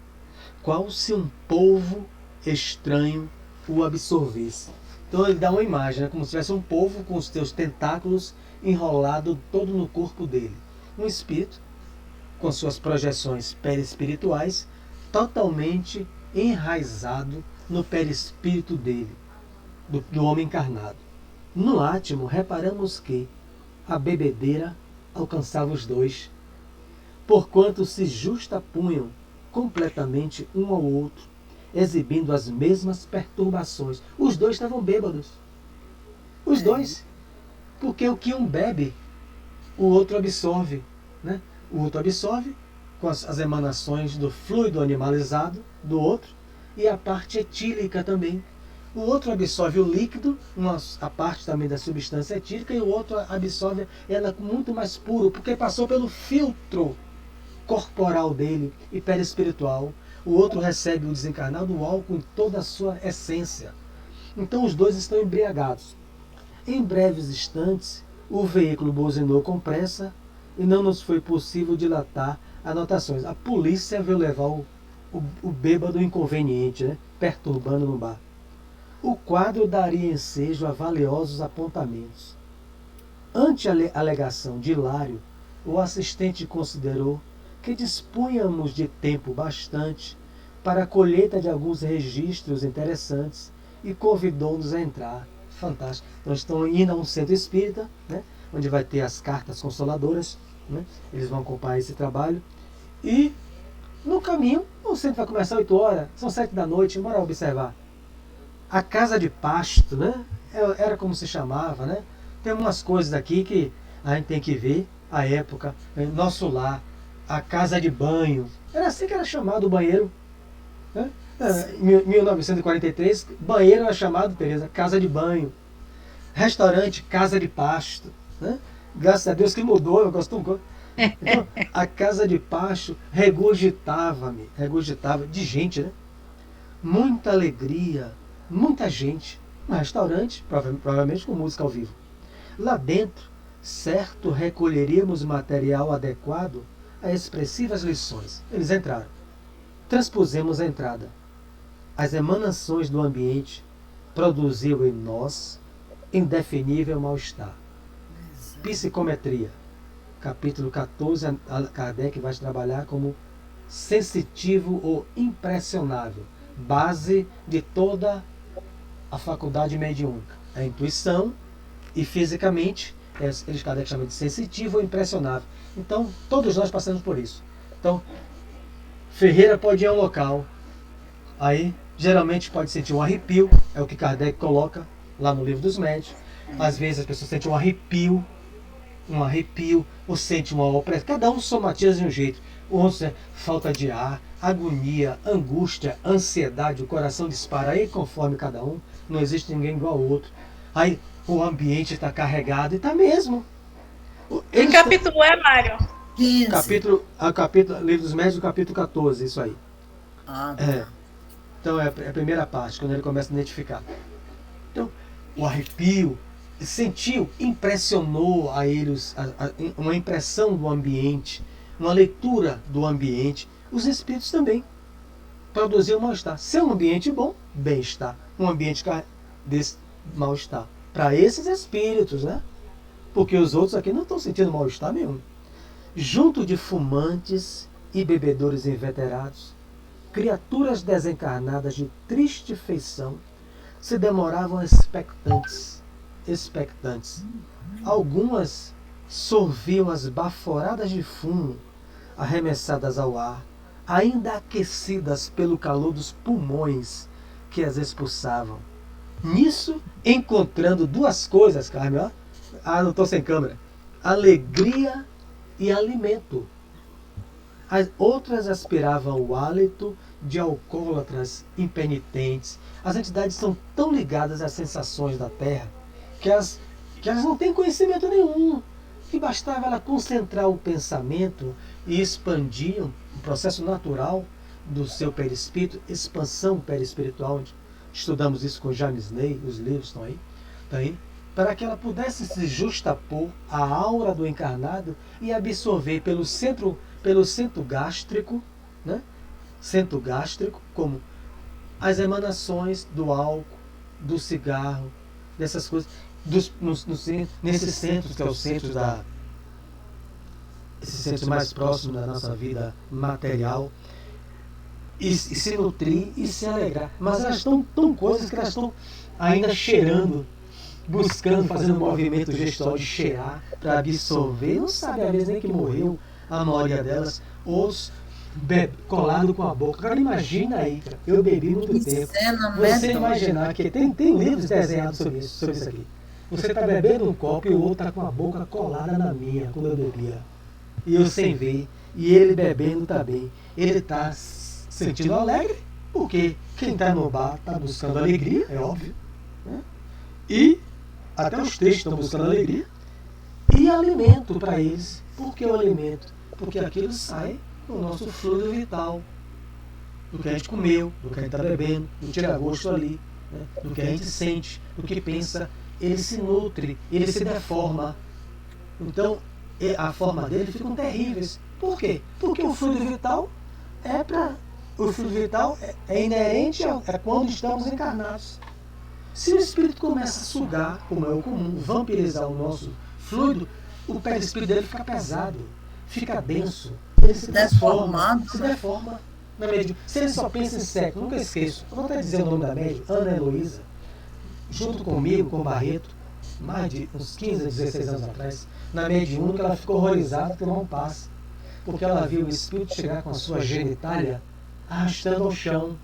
qual se um polvo estranho o absorvesse. Então ele dá uma imagem, né? Como se tivesse um polvo com os seus tentáculos enrolado todo no corpo dele. Um espírito, com suas projeções perispirituais, totalmente enraizado no perispírito dele, do homem encarnado. No átimo, reparamos que a bebedeira alcançava os 2, porquanto se justapunham completamente um ao outro, exibindo as mesmas perturbações. Os 2 estavam bêbados. Os 2. Porque o que um bebe, o outro absorve. Né? O outro absorve com as emanações do fluido animalizado do outro e a parte etílica também. O outro absorve o líquido, a parte também da substância etílica, e o outro absorve ela muito mais puro, porque passou pelo filtro corporal dele e perispiritual. O outro recebe o desencarnado, o álcool em toda a sua essência. Então os 2 estão embriagados. Em breves instantes, o veículo buzinou com pressa e não nos foi possível dilatar anotações. A polícia veio levar o bêbado inconveniente, né? Perturbando no bar. O quadro daria ensejo a valiosos apontamentos. Ante a alegação de Hilário, o assistente considerou que dispunhamos de tempo bastante para a colheita de alguns registros interessantes e convidou-nos a entrar. Fantástico. Então estão indo a um centro espírita, né, onde vai ter as cartas consoladoras, né, eles vão acompanhar esse trabalho, e no caminho centro vai começar 8 horas, são 7 da noite, bora observar. A casa de pasto, né? Era como se chamava, né? Tem umas coisas aqui que a gente tem que ver, a época, nosso lar, a casa de banho. Era assim que era chamado o banheiro. Né? Em 1943, banheiro era chamado, Tereza, casa de banho. Restaurante, casa de pasto. Né? Graças a Deus que mudou, eu gosto muito. Então, a casa de pasto regurgitava de gente, né? Muita alegria, muita gente. Um restaurante, provavelmente com música ao vivo. Lá dentro, certo, recolheríamos material adequado a expressivas lições. Eles entraram. Transpusemos a entrada. As emanações do ambiente produziu em nós indefinível mal-estar. Psicometria. Capítulo 14, Kardec vai trabalhar como sensitivo ou impressionável. Base de toda a faculdade mediúnica. A intuição e fisicamente, eles Kardec chamam de sensitivo ou impressionável. Então, todos nós passamos por isso. Então, Ferreira pode ir a um local, aí geralmente pode sentir um arrepio, é o que Kardec coloca lá no Livro dos Médiuns. Às vezes as pessoas sentem um arrepio, ou sente uma opressão. Cada um somatiza de um jeito. Outros é falta de ar, agonia, angústia, ansiedade, o coração dispara aí conforme cada um. Não existe ninguém igual ao outro. Aí o ambiente está carregado e está mesmo. Que capítulo é, Mário? 15. Capítulo, Livro dos Médiuns, capítulo 14, isso aí. Tá. Então é a primeira parte, quando ele começa a identificar. Então, o arrepio, sentiu, impressionou a eles uma impressão do ambiente, uma leitura do ambiente. Os espíritos também produziam mal-estar. Se é um ambiente bom, bem-estar. Um ambiente desse mal-estar. Para esses espíritos, né? Porque os outros aqui não estão sentindo mal-estar nenhum. Junto de fumantes e bebedores inveterados, criaturas desencarnadas de triste feição se demoravam expectantes. Algumas sorviam as baforadas de fumo arremessadas ao ar, ainda aquecidas pelo calor dos pulmões que as expulsavam. Nisso, encontrando duas coisas, Carmen, ó. Não estou sem câmera. Alegria e alimento. As outras aspiravam o hálito de alcoólatras impenitentes. As entidades são tão ligadas às sensações da terra que elas não têm conhecimento nenhum. E bastava ela concentrar o pensamento e expandir um processo natural do seu perispírito, expansão perispiritual. Estudamos isso com James Ney, os livros estão aí, para que ela pudesse se justapor à aura do encarnado e absorver pelo centro gástrico, né? Centro gástrico, como as emanações do álcool, do cigarro, dessas coisas, nesses centros que é o centro esses centros mais próximos da nossa vida material, e se nutrir e se alegrar. Mas elas estão tão coisas que elas estão ainda cheirando, buscando, fazendo um movimento gestual de cheirar para absorver. Não sabe às vezes nem que morreu a maioria delas, ou colado com a boca. Agora imagina aí, cara, eu bebi muito tempo. Você imaginar que tem livros desenhados sobre isso aqui. Você está bebendo um copo e o outro está com a boca colada na minha, quando eu bebia. E eu sem ver, e ele bebendo também. Ele está sentindo alegre, porque quem está no bar está buscando alegria, é óbvio. Né? E até os textos estão buscando alegria. E alimento para eles. Por que o alimento? Porque aquilo sai do nosso fluido vital. Do que a gente comeu, do que a gente está bebendo, do tira-gosto ali, né? Do que a gente sente, do que pensa. Ele se nutre, ele se deforma. Então, a forma dele ficam terríveis. Por quê? Porque o fluido vital é inerente a quando estamos encarnados. Se o espírito começa a sugar, como é o comum, vampirizar o nosso fluido, o perispírito dele fica pesado, fica denso, ele se deforma. Na médium. Se ele só pensa em sexo, nunca esqueço, eu vou até dizer o nome da médium, Ana Heloísa, junto comigo, com o Barreto, mais de uns 15 a 16 anos atrás, na mediúnica, ela ficou horrorizada que não passa, porque ela viu o espírito chegar com a sua genitália arrastando ao chão,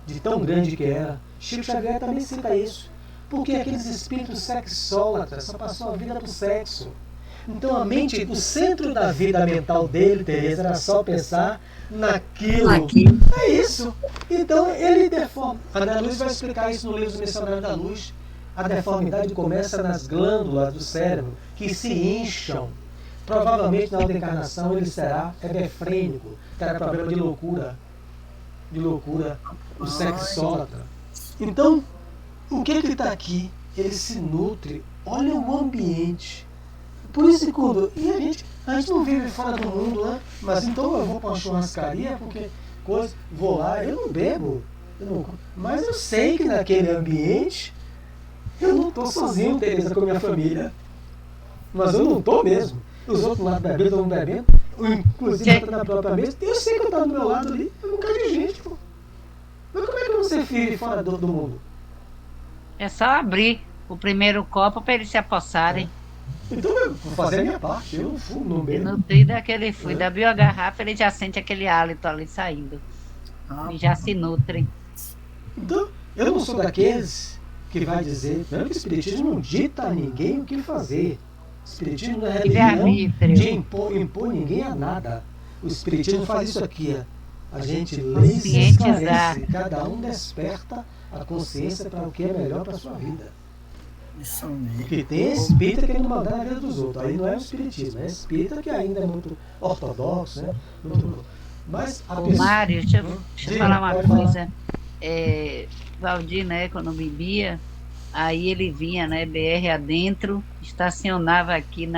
de tão grande que era. Chico Xavier também cita isso, porque aqueles espíritos sexólatras só passou a vida para o sexo. Então a mente, o centro da vida mental dele, Tereza, era só pensar naquilo. É isso. Então ele deforma. André Luiz vai explicar isso no livro Missionário da Luz. A deformidade começa nas glândulas do cérebro, que se incham. Provavelmente na outra encarnação ele será hebefrênico, terá problema de loucura, o sexólatra. Então, o que está aqui? Ele se nutre, olha o ambiente. Por isso, quando. E a gente não vive fora do mundo, né? Mas então eu vou para uma churrascaria, porque vou lá, eu não bebo. Mas eu sei que naquele ambiente eu não estou sozinho, Tereza, com a minha família. Mas eu não estou mesmo. Os outros lá bebendo, todo mundo bebendo. Inclusive eu estou na própria mesa. Eu sei que eu estou do meu lado ali, eu não quero de gente, pô. Mas como é que eu não sei filho fora do mundo? É só abrir o primeiro copo para eles se apossarem. Então eu vou fazer a minha parte, eu não fumo, não bebo. No trio daquele fluido, abriu a garrafa, ele já sente aquele hálito ali saindo. E já se nutrem. Então, eu não sou daqueles que vai dizer, não, que o Espiritismo não dita a ninguém o que fazer. O Espiritismo não é religião de impor ninguém a nada. O Espiritismo faz isso aqui, ó. A gente lê e se esclarece. Cada um desperta a consciência para o que é melhor para a sua vida. Isso mesmo. Porque tem espírita querendo mandar na vida dos outros. Aí não é o espiritismo, é espírita que ainda é muito ortodoxo, né? Mas a pessoa... Mário, deixa eu falar uma coisa. Valdir, né, quando bebia, aí ele vinha, né, BR adentro, estacionava aqui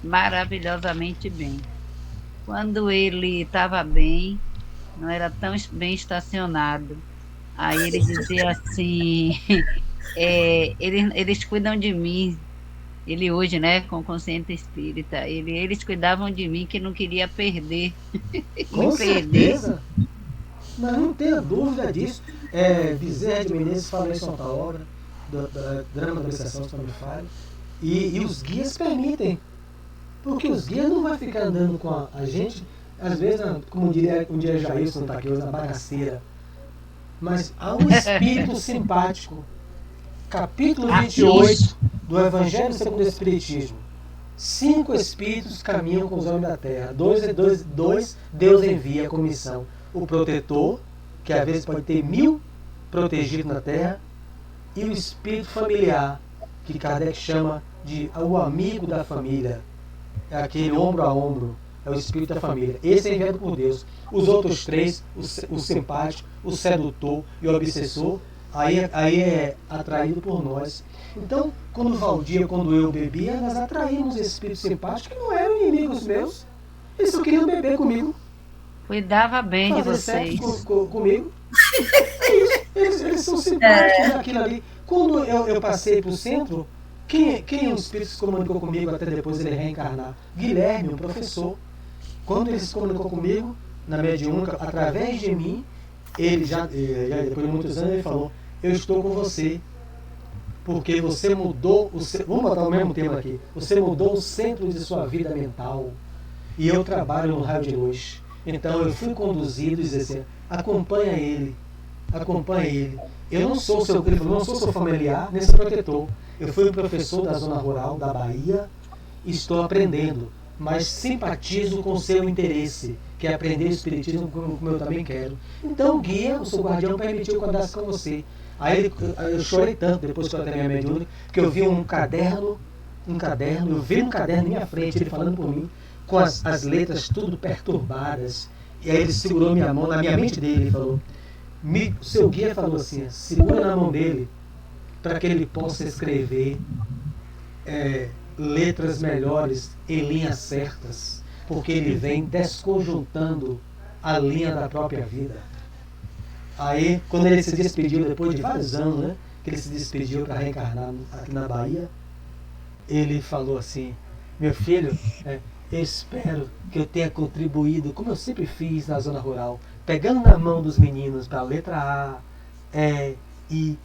maravilhosamente bem. Quando ele estava bem, não era tão bem estacionado. Aí ele dizia assim, eles cuidam de mim. Ele hoje, né, com consciência espírita, eles cuidavam de mim, que não queria perder. Com certeza. Não tenha dúvida disso. Bezerra de Menezes fala isso em outra obra, do Drama da Obsessão, se não me falha. E os guias permitem. Porque os guias não vão ficar andando com a gente, às vezes, como diria um dia Jailson, está aqui hoje, na bagaceira. Mas há um espírito simpático. Capítulo 28 do Evangelho segundo o Espiritismo. 5 espíritos caminham com os homens da terra. 2 Deus envia a comissão. O protetor, que às vezes pode ter 1000 protegidos na terra, e o espírito familiar, que Kardec chama de o amigo da família. É aquele ombro a ombro, é o espírito da família. Esse é enviado por Deus. Os outros 3, o simpático, o sedutor e o obsessor, aí é atraído por nós. Então, quando o Valdir, quando eu bebia, nós atraímos esses espíritos simpáticos que não eram inimigos meus. Eles só queriam beber comigo. Cuidava bem de fazer vocês. Sexo comigo. É isso. Eles são simpáticos naquilo ali. Quando eu passei para o centro, quem é o espírito que se comunicou comigo até depois ele reencarnar? Guilherme, um professor. Quando ele se comunicou comigo, na mediúnica, através de mim, ele já depois de muitos anos, ele falou: eu estou com você, porque você mudou vamos botar o mesmo tema aqui, você mudou o centro de sua vida mental, e eu trabalho no raio de luz. Então eu fui conduzido e disse assim: acompanha ele. Eu não sou seu filho, não sou seu familiar, nem seu protetor. Eu fui um professor da zona rural da Bahia, estou aprendendo, mas simpatizo com o seu interesse, que é aprender o espiritismo como eu também quero. Então o guia, o seu guardião, permitiu que eu andasse com você. Aí eu chorei tanto depois que eu terminei a mediúnica, que eu vi um caderno, eu vi um caderno na minha frente, ele falando por mim, com as letras tudo perturbadas. E aí ele segurou minha mão, na minha mente dele, e falou, o seu guia falou assim, segura na mão dele, para que ele possa escrever letras melhores em linhas certas, porque ele vem desconjuntando a linha da própria vida. Aí, quando ele se despediu, depois de vários anos, né, que ele se despediu para reencarnar aqui na Bahia, ele falou assim: meu filho, eu espero que eu tenha contribuído, como eu sempre fiz na zona rural, pegando na mão dos meninos para a letra A, e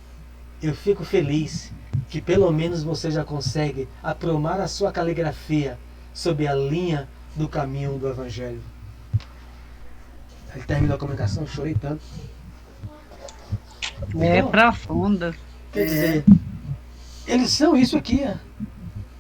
eu fico feliz que pelo menos você já consegue aprumar a sua caligrafia sob a linha do caminho do Evangelho. Ele terminou a comunicação, chorei tanto. É Então, profundo. quer dizer, eles são isso aqui.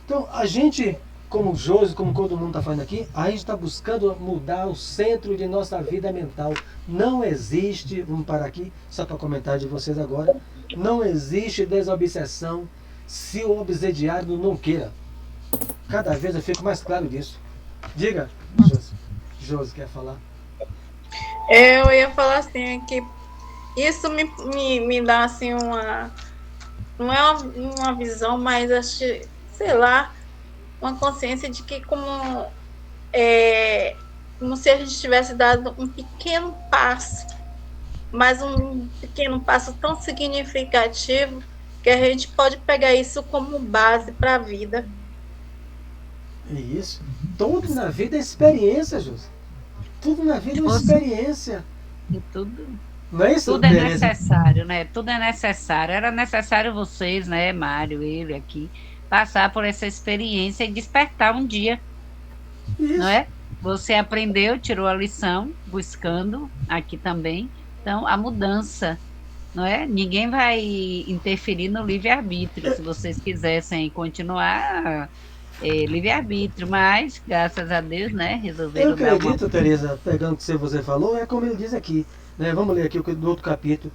Então, a gente, como o Josi, como todo mundo está falando aqui, a gente está buscando mudar o centro de nossa vida mental. Não existe, vamos parar aqui, só para comentar de vocês agora, não existe desobsessão se o obsediado não queira. Cada vez eu fico mais claro disso. Diga, Josi. Josi quer falar? Eu ia falar assim, que isso me dá assim uma... Não é uma visão, mas acho, sei lá, uma consciência de que como se a gente tivesse dado um pequeno passo, mas um pequeno passo tão significativo que a gente pode pegar isso como base para a vida. É isso. Tudo na vida é experiência, Josi. Tudo na vida é uma experiência. E tudo, Não é isso, tudo é Tereza? necessário, né? Tudo é necessário. Era necessário vocês, né, Mário, ele aqui, passar por essa experiência e despertar um dia, Isso. não é? Você aprendeu, tirou a lição, buscando aqui também. Então, a mudança, não é? Ninguém vai interferir no livre-arbítrio. Se vocês quisessem continuar, livre-arbítrio, mas, graças a Deus, né, resolveram Eu dar uma... acredito, Tereza, pegando o que você falou, é como ele diz aqui. Né? Vamos ler aqui do outro capítulo.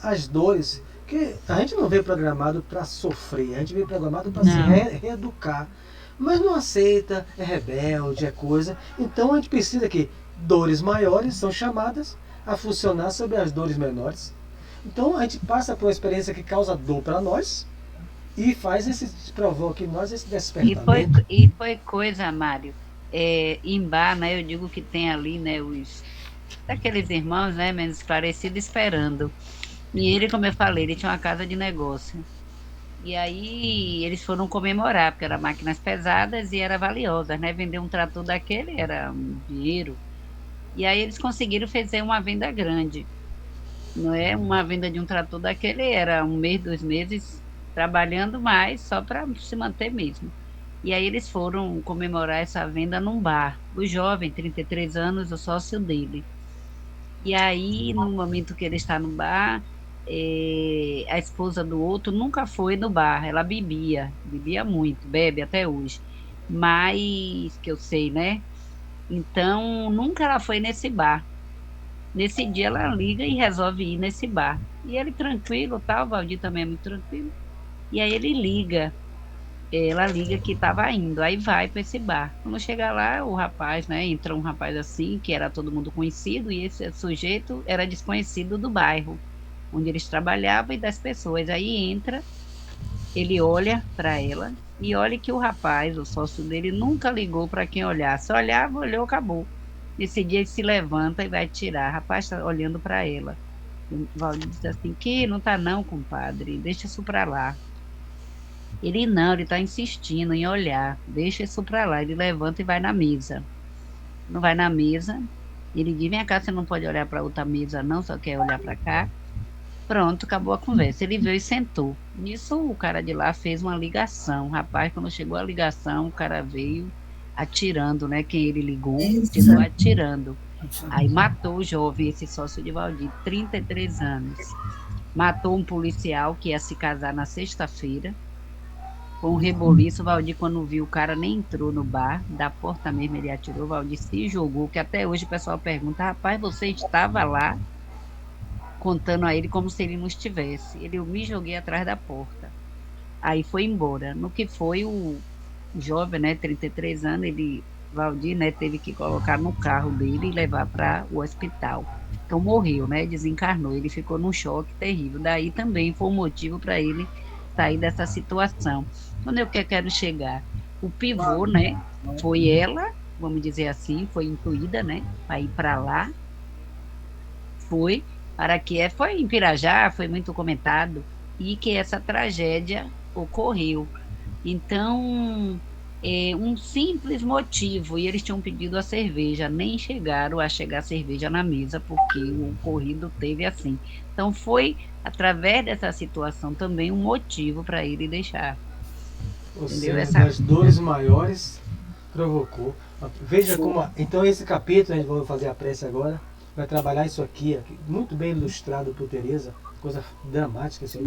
As dores, que a gente não veio programado para sofrer, a gente veio programado para se Não. reeducar. Mas não aceita, é rebelde, é coisa. Então a gente precisa que dores maiores são chamadas a funcionar sobre as dores menores. Então a gente passa por uma experiência que causa dor para nós e provoca em nós esse despertamento. E foi coisa, Mário, em bar, né, eu digo que tem ali, né, daqueles irmãos, né, menos esclarecidos, esperando. E ele, como eu falei, ele tinha uma casa de negócio. E aí eles foram comemorar, porque eram máquinas pesadas e eram valiosas, né? Vender um trator daquele era um dinheiro. E aí eles conseguiram fazer uma venda grande. Não é? Uma venda de um trator daquele era 1 mês, 2 meses, trabalhando mais, só para se manter mesmo. E aí eles foram comemorar essa venda num bar. O jovem, 33 anos, o sócio dele. E aí, no momento que ele está no bar, a esposa do outro nunca foi no bar, ela bebia muito, bebe até hoje, mas que eu sei, né? Então, nunca ela foi nesse bar. Nesse dia ela liga e resolve ir nesse bar. E ele tranquilo, tal, o Valdir também é muito tranquilo. E aí ele liga, ela liga que estava indo, aí vai para esse bar. Quando chega lá, o rapaz, né? Entra um rapaz assim, que era todo mundo conhecido, e esse sujeito era desconhecido do bairro onde eles trabalhavam e das pessoas. Aí entra, ele olha para ela e olha que o rapaz, o sócio dele, nunca ligou para quem olhasse. Olhava, olhou, acabou. Nesse dia ele se levanta e vai tirar. O rapaz está olhando para ela. O Valdir diz assim, que não tá não, compadre, deixa isso para lá. Ele não, ele está insistindo em olhar, deixa isso para lá. Ele levanta e vai na mesa. Não vai na mesa, ele diz, vem cá, você não pode olhar para outra mesa não, só quer olhar para cá. Pronto, acabou a conversa. Ele veio e sentou. Nisso, o cara de lá fez uma ligação. O rapaz, quando chegou a ligação, o cara veio atirando, né? Quem ele ligou, chegou atirando. Aí matou o jovem, esse sócio de Valdir, 33 anos. Matou um policial que ia se casar na sexta-feira. Com um reboliço, o Valdir, quando viu, o cara nem entrou no bar, da porta mesmo ele atirou, o Valdir se jogou, que até hoje o pessoal pergunta, rapaz, você estava lá? Contando a ele como se ele não estivesse. Eu me joguei atrás da porta. Aí foi embora. No que foi o jovem, né, 33 anos, Valdir, né, teve que colocar no carro dele e levar para o hospital. Então morreu, né, desencarnou. Ele ficou num choque terrível. Daí também foi um motivo para ele sair dessa situação. Onde eu quero chegar? O pivô, né, foi ela, vamos dizer assim, foi intuída, né, para ir para lá. Foi em Pirajá, foi muito comentado, e que essa tragédia ocorreu. Então, um simples motivo, e eles tinham pedido a cerveja, nem chegaram a chegar a cerveja na mesa, porque o ocorrido teve assim. Então, foi através dessa situação também um motivo para ele deixar. Ou seja, das dores maiores provocou. Veja como... Então, esse capítulo, a gente vai fazer a prece agora. vai trabalhar isso aqui, muito bem ilustrado por Tereza, coisa dramática, assim,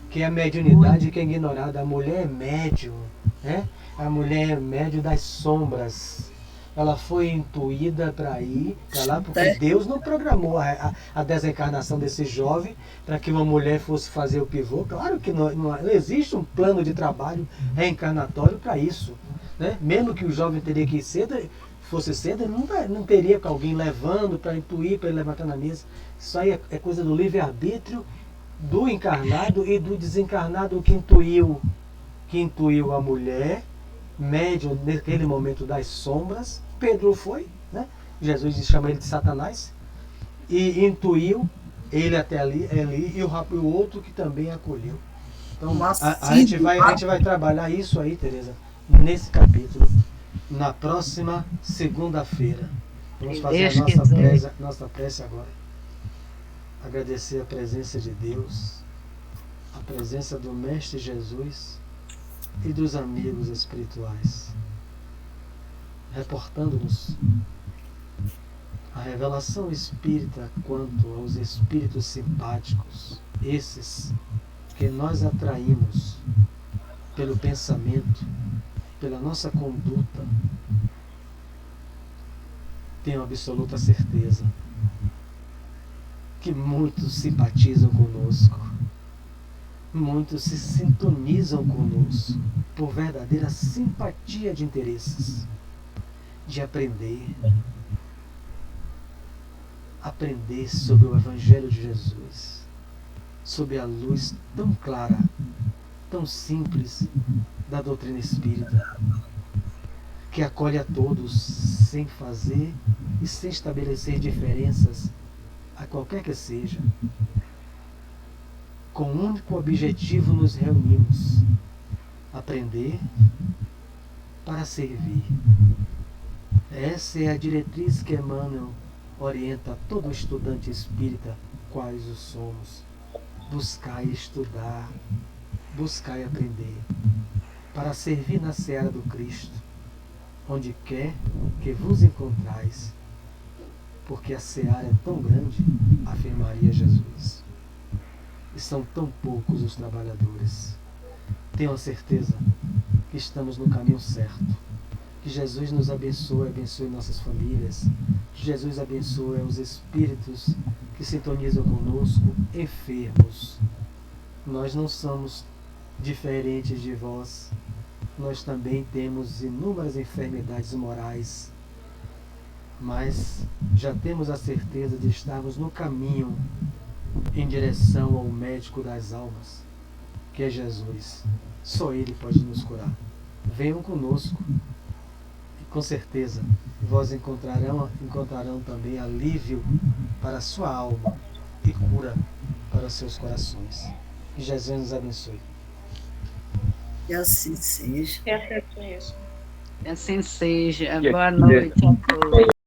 que é a mediunidade que é ignorada. A mulher é médium, né? A mulher é médium das sombras. Ela foi intuída para ir para lá, porque Deus não programou a desencarnação desse jovem para que uma mulher fosse fazer o pivô. Claro que não existe um plano de trabalho reencarnatório para isso, né? Mesmo que o jovem teria que ir cedo, fosse cedo, ele não teria alguém levando para intuir, para ele levantar na mesa. Isso aí é coisa do livre-arbítrio do encarnado e do desencarnado que intuiu a mulher, médium naquele momento das sombras. Pedro foi, né? Jesus chama ele de Satanás, e intuiu ele até ali e o outro que também acolheu. Então a gente vai trabalhar isso aí, Tereza, nesse capítulo, na próxima segunda-feira. Vamos fazer a nossa prece agora. Agradecer a presença de Deus, a presença do Mestre Jesus e dos amigos espirituais, reportando-nos a revelação espírita quanto aos espíritos simpáticos, esses que nós atraímos pelo pensamento, pela nossa conduta. Tenho absoluta certeza que muitos simpatizam conosco, muitos se sintonizam conosco por verdadeira simpatia de interesses, de aprender sobre o Evangelho de Jesus, sob a luz tão clara, tão simples da doutrina espírita, que acolhe a todos sem fazer e sem estabelecer diferenças a qualquer que seja. Com um único objetivo nos reunimos: aprender para servir. Essa é a diretriz que Emmanuel orienta a todo estudante espírita, quais o somos. Buscai estudar, buscai aprender, para servir na seara do Cristo, onde quer que vos encontrais, porque a seara é tão grande, afirmaria Jesus, e são tão poucos os trabalhadores. Tenho a certeza que estamos no caminho certo. Que Jesus nos abençoe nossas famílias. Que Jesus abençoe os espíritos que sintonizam conosco, enfermos. Nós não somos diferentes de vós. Nós também temos inúmeras enfermidades morais. Mas já temos a certeza de estarmos no caminho em direção ao médico das almas, que é Jesus. Só Ele pode nos curar. Venham conosco. Com certeza, vós encontrarão também alívio para a sua alma e cura para os seus corações. Que Jesus nos abençoe. Que assim seja. Que assim seja. Boa noite a todos.